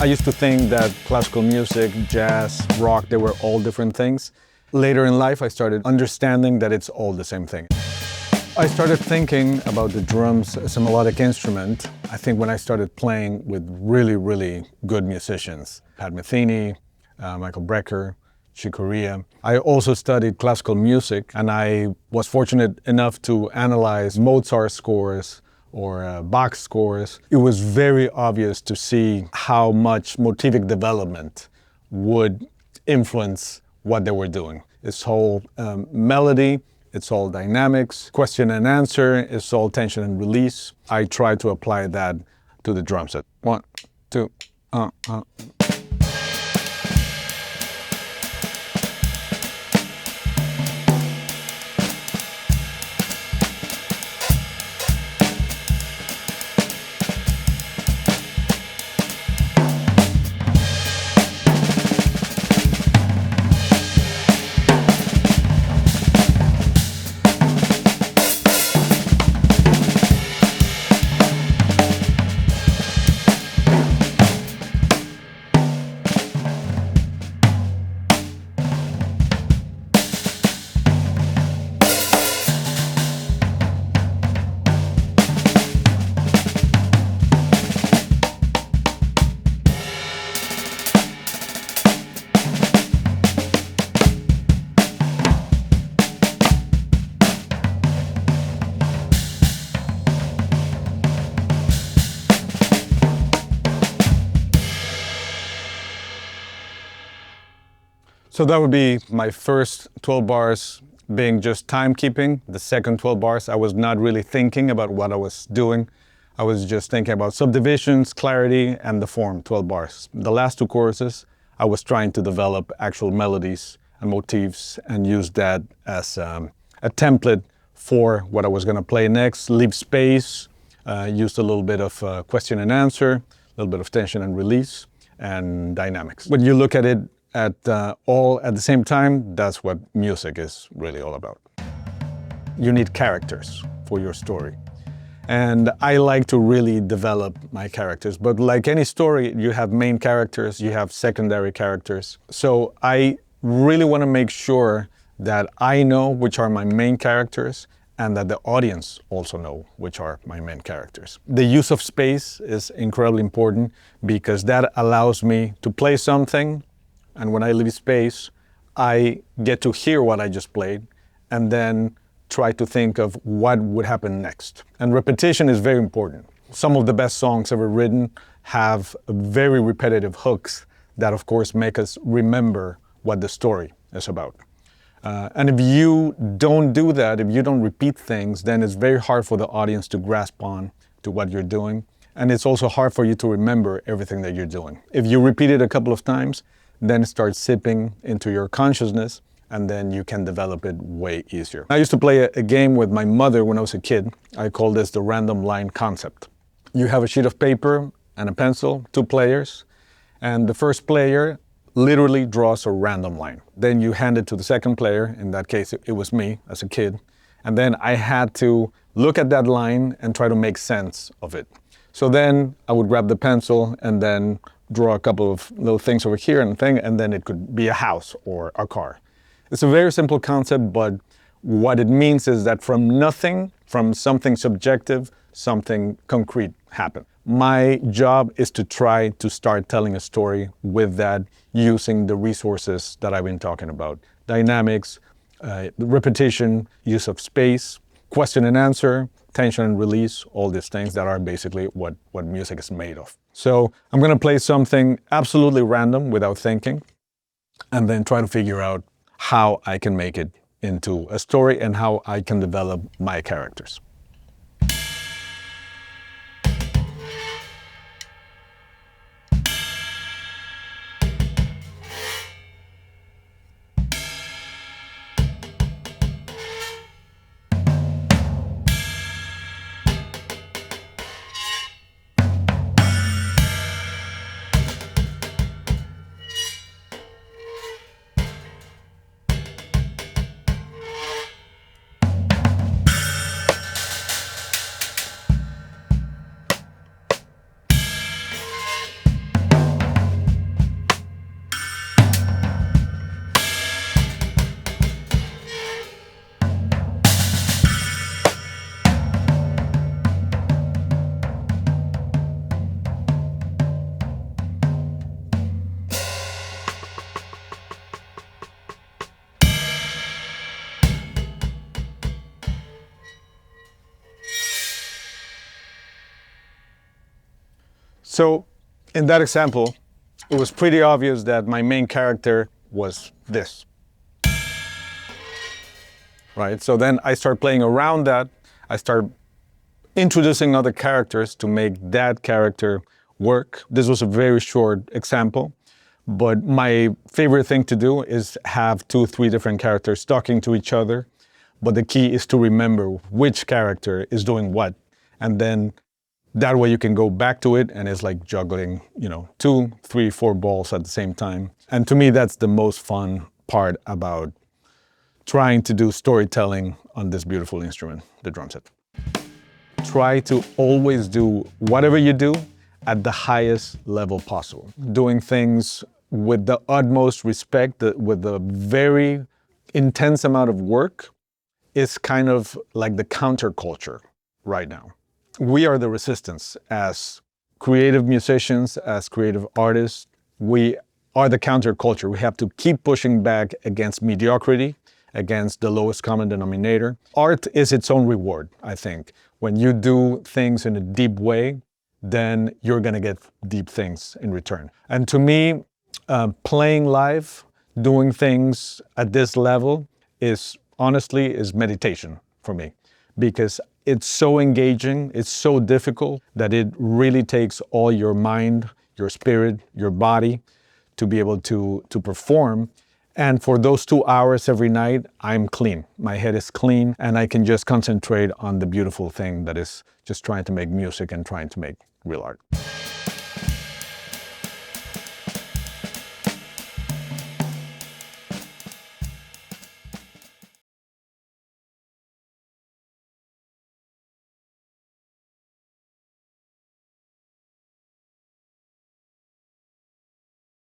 I used to think that classical music, jazz, rock, they were all different things. Later in life, I started understanding that it's all the same thing. I started thinking about the drums as a melodic instrument, I think when I started playing with really, really good musicians. Pat Metheny, Michael Brecker, Chick Corea. I also studied classical music, and I was fortunate enough to analyze Mozart scores or Bach scores. It was very obvious to see how much motivic development would influence what they were doing. It's whole melody, it's all dynamics, question and answer, it's all tension and release. I try to apply that to the drum set. 1, 2, So that would be my first 12 bars being just timekeeping. The second 12 bars, I was not really thinking about what I was doing. I was just thinking about subdivisions, clarity, and the form, 12 bars. The last 2 choruses, I was trying to develop actual melodies and motifs and use that as a template for what I was going to play next. Leave space, used a little bit of question and answer, a little bit of tension and release, and dynamics. When you look at it all at the same time, that's what music is really all about. You need characters for your story. And I like to really develop my characters. But like any story, you have main characters, you have secondary characters. So I really want to make sure that I know which are my main characters and that the audience also know which are my main characters. The use of space is incredibly important because that allows me to play something, and when I leave space, I get to hear what I just played and then try to think of what would happen next. And repetition is very important. Some of the best songs ever written have very repetitive hooks that of course make us remember what the story is about. And if you don't do that, if you don't repeat things, then it's very hard for the audience to grasp on to what you're doing. And it's also hard for you to remember everything that you're doing. If you repeat it a couple of times, then it starts sipping into your consciousness, and then you can develop it way easier. I used to play a game with my mother when I was a kid. I call this the random line concept. You have a sheet of paper and a pencil, 2 players, and the first player literally draws a random line. Then you hand it to the second player, in that case it was me as a kid, and then I had to look at that line and try to make sense of it. So then I would grab the pencil and then draw a couple of little things over here and then it could be a house or a car. It's a very simple concept, but what it means is that from nothing, from something subjective, something concrete happened. My job is to try to start telling a story with that, using the resources that I've been talking about. Dynamics, repetition, use of space, question and answer, tension and release, all these things that are basically what music is made of. So I'm going to play something absolutely random without thinking, and then try to figure out how I can make it into a story and how I can develop my characters. So in that example, it was pretty obvious that my main character was this. Right? So then I start playing around that. I start introducing other characters to make that character work. This was a very short example, but my favorite thing to do is have 2 or 3 different characters talking to each other. But the key is to remember which character is doing what. And then that way you can go back to it, and it's like juggling, 2, 3, 4 balls at the same time. And to me, that's the most fun part about trying to do storytelling on this beautiful instrument, the drum set. Try to always do whatever you do at the highest level possible. Doing things with the utmost respect, with a very intense amount of work, is kind of like the counterculture right now. We are the resistance as creative musicians, as creative artists. We are the counterculture. We have to keep pushing back against mediocrity, against the lowest common denominator. Art is its own reward, I think. When you do things in a deep way, then you're gonna get deep things in return. And to me, playing live, doing things at this level is meditation for me, because it's so engaging, it's so difficult that it really takes all your mind, your spirit, your body to be able to perform. And for those 2 hours every night, I'm clean. My head is clean, and I can just concentrate on the beautiful thing that is just trying to make music and trying to make real art.